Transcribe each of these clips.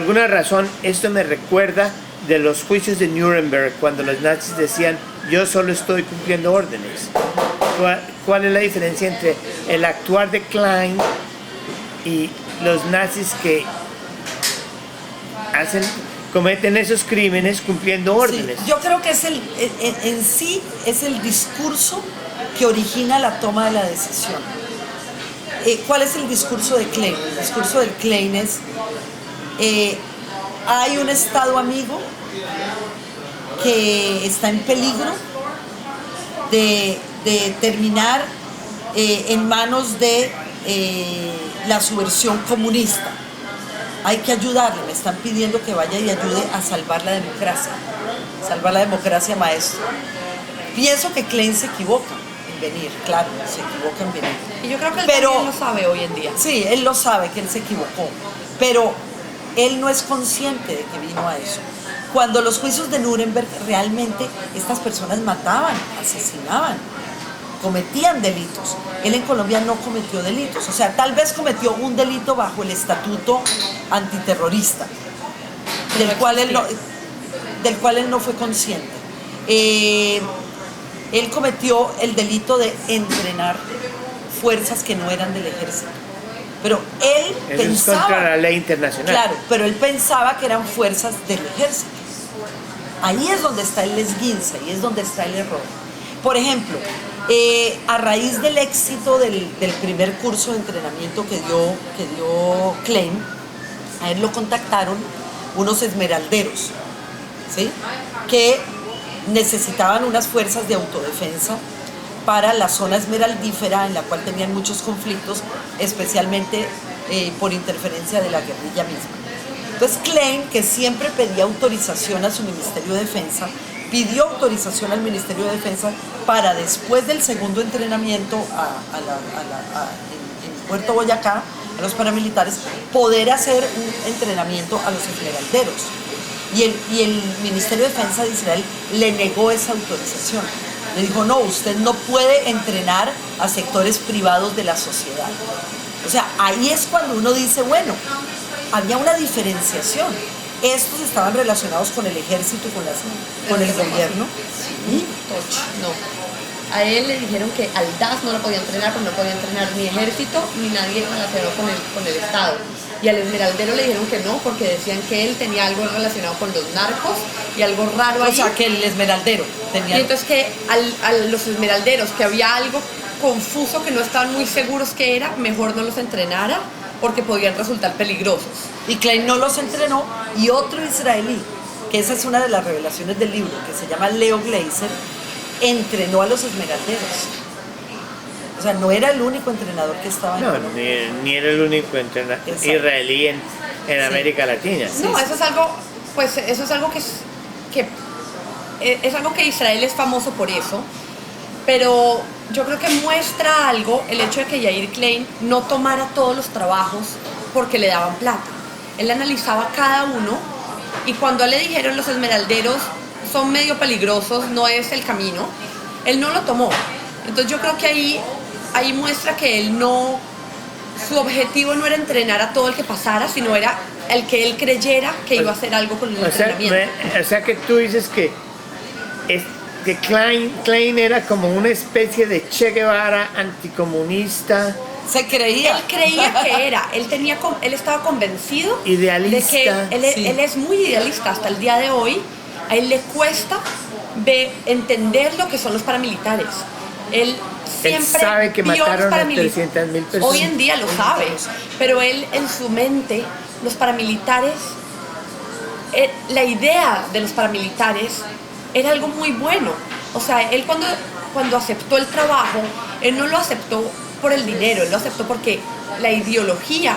Por alguna razón, esto me recuerda de los juicios de Nuremberg, cuando los nazis decían, yo solo estoy cumpliendo órdenes. ¿Cuál es la diferencia entre el actuar de Klein y los nazis que cometen esos crímenes cumpliendo órdenes? Sí, yo creo que es en sí es el discurso que origina la toma de la decisión. ¿Cuál es el discurso de Klein? El discurso de Klein es, hay un Estado amigo que está en peligro de terminar en manos de la subversión comunista. Hay que ayudarle, me están pidiendo que vaya y ayude a salvar la democracia. Salvar la democracia, maestro. Pienso que Klein se equivoca en venir, claro, se equivoca en venir. Y yo creo que él también lo sabe hoy en día. Sí, él lo sabe, que él se equivocó, pero él no es consciente de que vino a eso. Cuando los juicios de Nuremberg, realmente estas personas mataban, asesinaban, cometían delitos. Él en Colombia no cometió delitos, o sea, tal vez cometió un delito bajo el estatuto antiterrorista, del cual él no fue consciente. Él cometió el delito de entrenar fuerzas que no eran del ejército. Pero él eso pensaba... es contra la ley internacional. Claro, pero él pensaba que eran fuerzas del ejército. Ahí es donde está el esguince, ahí es donde está el error. Por ejemplo, a raíz del éxito del primer curso de entrenamiento que dio Klein, a él lo contactaron unos esmeralderos, ¿sí?, que necesitaban unas fuerzas de autodefensa para la zona esmeraldífera, en la cual tenían muchos conflictos, especialmente por interferencia de la guerrilla misma. Entonces Klein, que siempre pedía autorización a su Ministerio de Defensa, pidió autorización al Ministerio de Defensa para, después del segundo entrenamiento en Puerto Boyacá, a los paramilitares, poder hacer un entrenamiento a los esmeralderos. Y el Ministerio de Defensa de Israel le negó esa autorización. Le dijo, no, usted no puede entrenar a sectores privados de la sociedad. O sea, ahí es cuando uno dice, bueno, había una diferenciación. Estos estaban relacionados con el ejército y con el gobierno. Sí. No. A él le dijeron que al DAS no lo podía entrenar, porque no podía entrenar ni ejército ni nadie relacionado con el Estado. Y al esmeraldero le dijeron que no, porque decían que él tenía algo relacionado con los narcos y algo raro ahí. O sea, que el esmeraldero tenía... Y entonces que a los esmeralderos, que había algo confuso, que no estaban muy seguros que era, mejor no los entrenara, porque podían resultar peligrosos. Y Klein no los entrenó, y otro israelí, que esa es una de las revelaciones del libro, que se llama Leo Gleiser, entrenó a los esmeralderos. O sea, no era el único entrenador que estaba en Colombia. Ni era el único entrenador israelí en América Latina. No, eso es algo, pues eso es algo que es algo que Israel es famoso por eso, pero yo creo que muestra algo el hecho de que Yair Klein no tomara todos los trabajos porque le daban plata. Él analizaba cada uno, y cuando le dijeron los esmeralderos son medio peligrosos, no es el camino, él no lo tomó. Entonces yo creo que ahí muestra que su objetivo no era entrenar a todo el que pasara, sino era el que él creyera que iba a hacer algo con el entrenamiento. O sea que tú dices que Klein era como una especie de Che Guevara anticomunista. Se creía. Él creía que era, él estaba convencido idealista, de que él es muy idealista hasta el día de hoy. A él le cuesta entender lo que son los paramilitares. Él siempre sabe que mataron a 300,000 personas. Hoy en día lo sabe, pero él en su mente, los paramilitares, la idea de los paramilitares era algo muy bueno. O sea, él cuando aceptó el trabajo, él no lo aceptó por el dinero, él lo aceptó porque la ideología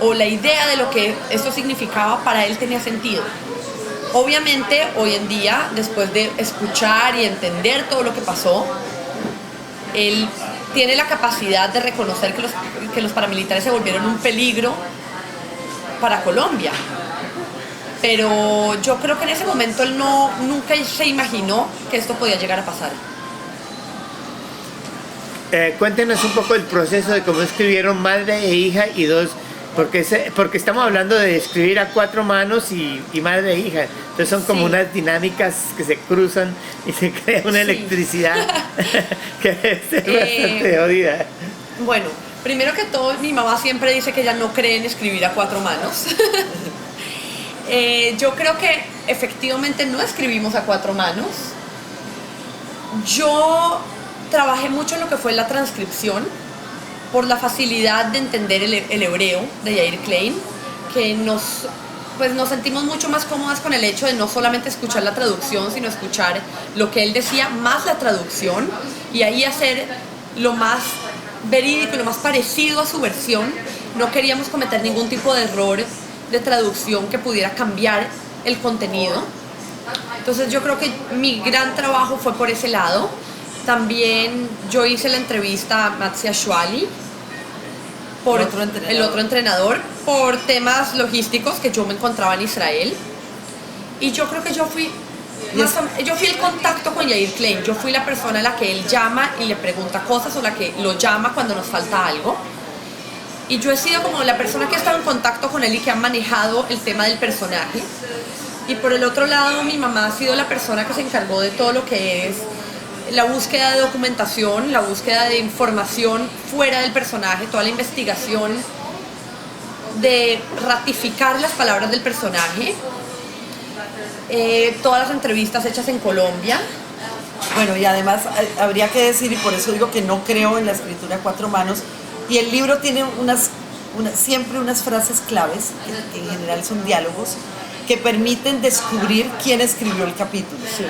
o la idea de lo que esto significaba para él tenía sentido. Obviamente, hoy en día, después de escuchar y entender todo lo que pasó, él tiene la capacidad de reconocer que los paramilitares se volvieron un peligro para Colombia. Pero yo creo que en ese momento él nunca se imaginó que esto podía llegar a pasar. Cuéntenos un poco el proceso de cómo escribieron Madre e Hija y dos Porque estamos hablando de escribir a cuatro manos y madre e hija. Entonces son como Sí. unas dinámicas que se cruzan y se crea una Sí. electricidad que debe ser bastante jodida. Bueno, primero que todo, mi mamá siempre dice que ella no cree en escribir a cuatro manos. Yo creo que efectivamente no escribimos a cuatro manos. Yo trabajé mucho en lo que fue la transcripción por la facilidad de entender el hebreo de Yair Klein, que pues nos sentimos mucho más cómodas con el hecho de no solamente escuchar la traducción, sino escuchar lo que él decía más la traducción y ahí hacer lo más verídico, lo más parecido a su versión. No queríamos cometer ningún tipo de error de traducción que pudiera cambiar el contenido. Entonces yo creo que mi gran trabajo fue por ese lado. También yo hice la entrevista a Matzia Shuali, por el otro entrenador, por temas logísticos que yo me encontraba en Israel. Y yo creo que yo fui el contacto con Yair Klein. Yo fui la persona a la que él llama y le pregunta cosas, o la que lo llama cuando nos falta algo. Y yo he sido como la persona que ha estado en contacto con él y que ha manejado el tema del personaje. Y por el otro lado, mi mamá ha sido la persona que se encargó de todo lo que es la búsqueda de documentación, la búsqueda de información fuera del personaje, toda la investigación de ratificar las palabras del personaje, todas las entrevistas hechas en Colombia. Bueno, y además habría que decir, y por eso digo que no creo en la escritura a cuatro manos, y el libro tiene siempre unas frases claves, que en general son diálogos, que permiten descubrir quién escribió el capítulo. Sí.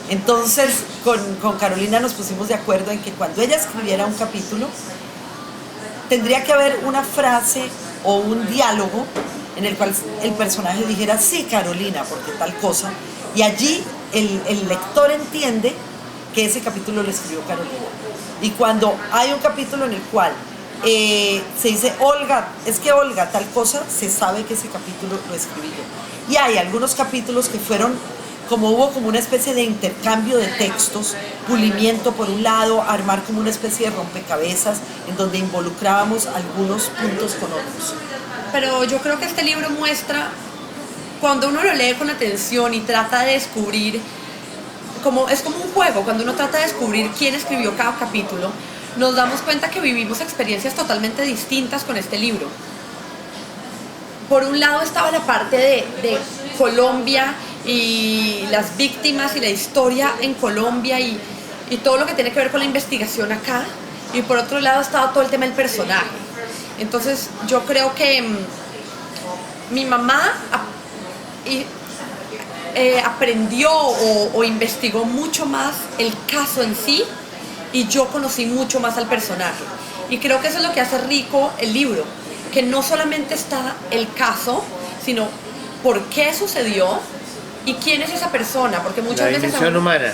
Entonces, con Carolina nos pusimos de acuerdo en que cuando ella escribiera un capítulo, tendría que haber una frase o un diálogo en el cual el personaje dijera, sí, Carolina, porque tal cosa, y allí el lector entiende que ese capítulo lo escribió Carolina. Y cuando hay un capítulo en el cual se dice, Olga, es que Olga, tal cosa, se sabe que ese capítulo lo escribí yo. Y hay algunos capítulos que hubo como una especie de intercambio de textos, pulimiento por un lado, armar como una especie de rompecabezas en donde involucrábamos algunos puntos con otros. Pero yo creo que este libro muestra, cuando uno lo lee con atención y trata de descubrir, es como un juego, cuando uno trata de descubrir quién escribió cada capítulo, nos damos cuenta que vivimos experiencias totalmente distintas con este libro. Por un lado estaba la parte de Colombia y las víctimas y la historia en Colombia y todo lo que tiene que ver con la investigación acá, y por otro lado estaba todo el tema del personaje. Entonces yo creo que mi mamá aprendió o investigó mucho más el caso en sí, y yo conocí mucho más al personaje. Y creo que eso es lo que hace rico el libro, que no solamente está el caso, sino por qué sucedió y quién es esa persona, porque muchas La veces dimensión humana.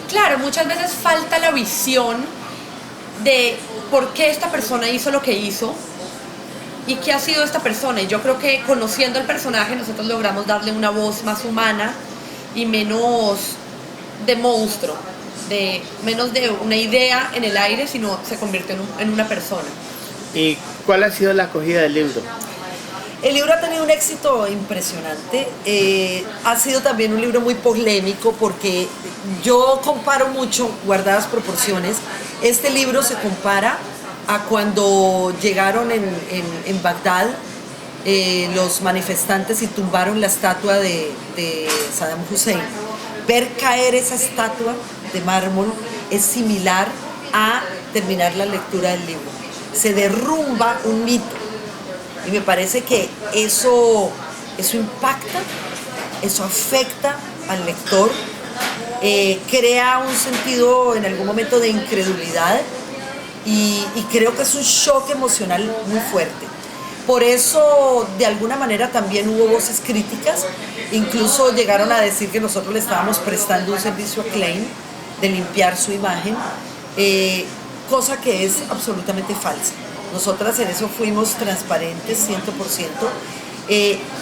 Claro, muchas veces falta la visión de por qué esta persona hizo lo que hizo y qué ha sido esta persona. Y yo creo que conociendo el personaje nosotros logramos darle una voz más humana y menos de monstruo, menos de una idea en el aire, sino se convirtió en una persona. ¿Y cuál ha sido la acogida del libro? El libro ha tenido un éxito impresionante. Ha sido también un libro muy polémico porque yo comparo mucho, guardadas proporciones, este libro se compara a cuando llegaron en Bagdad los manifestantes y tumbaron la estatua de Saddam Hussein. Ver caer esa estatua de mármol es similar a terminar la lectura del libro. Se derrumba un mito. Y me parece que eso impacta, eso afecta al lector, crea un sentido en algún momento de incredulidad y creo que es un shock emocional muy fuerte. Por eso, de alguna manera, también hubo voces críticas, incluso llegaron a decir que nosotros le estábamos prestando un servicio a Klein de limpiar su imagen, cosa que es absolutamente falsa. Nosotras en eso fuimos transparentes 100%,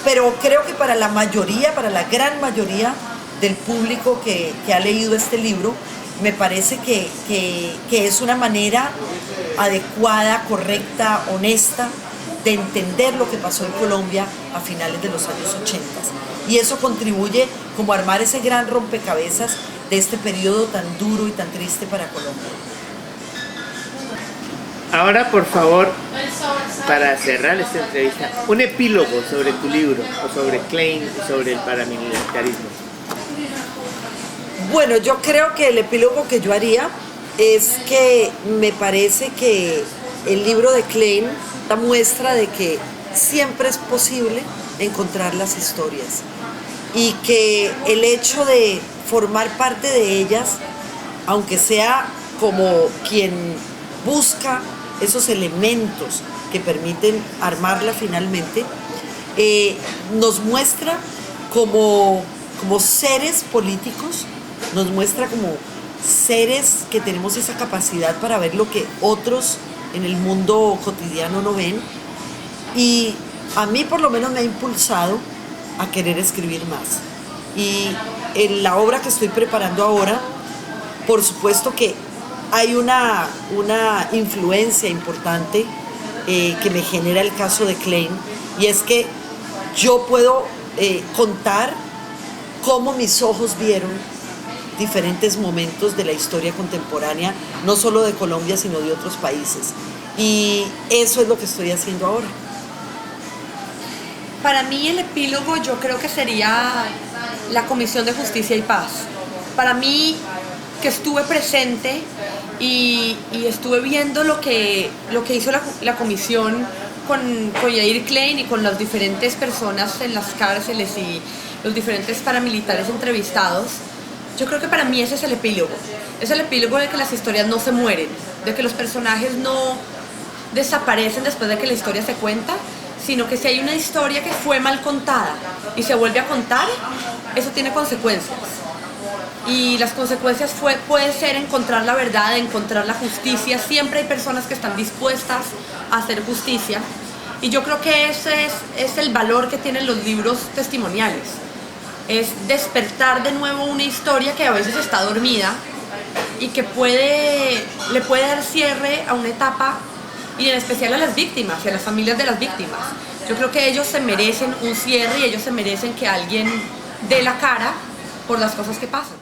pero creo que para la mayoría, para la gran mayoría del público que ha leído este libro, me parece que es una manera adecuada, correcta, honesta de entender lo que pasó en Colombia a finales de los años 80. Y eso contribuye como a armar ese gran rompecabezas de este periodo tan duro y tan triste para Colombia. Ahora, por favor, para cerrar esta entrevista, un epílogo sobre tu libro, o sobre Klein, y sobre el paramilitarismo. Bueno, yo creo que el epílogo que yo haría es que me parece que el libro de Klein da muestra de que siempre es posible encontrar las historias y que el hecho de formar parte de ellas, aunque sea como quien busca esos elementos que permiten armarla finalmente, nos muestra como seres políticos, nos muestra como seres que tenemos esa capacidad para ver lo que otros en el mundo cotidiano no ven, y a mí por lo menos me ha impulsado a querer escribir más. Y en la obra que estoy preparando ahora, por supuesto que hay una influencia importante que me genera el caso de Klein, y es que yo puedo contar cómo mis ojos vieron diferentes momentos de la historia contemporánea, no solo de Colombia, sino de otros países. Y eso es lo que estoy haciendo ahora. Para mí el epílogo yo creo que sería la Comisión de Justicia y Paz. Para mí, que estuve presente y estuve viendo lo que hizo la comisión con Yair Klein y con las diferentes personas en las cárceles y los diferentes paramilitares entrevistados, yo creo que para mí ese es el epílogo. Es el epílogo de que las historias no se mueren, de que los personajes no desaparecen después de que la historia se cuenta, sino que si hay una historia que fue mal contada y se vuelve a contar, eso tiene consecuencias. Y las consecuencias pueden ser encontrar la verdad, encontrar la justicia. Siempre hay personas que están dispuestas a hacer justicia. Y yo creo que ese es el valor que tienen los libros testimoniales. Es despertar de nuevo una historia que a veces está dormida y que le puede dar cierre a una etapa, y en especial a las víctimas y a las familias de las víctimas. Yo creo que ellos se merecen un cierre y ellos se merecen que alguien dé la cara por las cosas que pasan.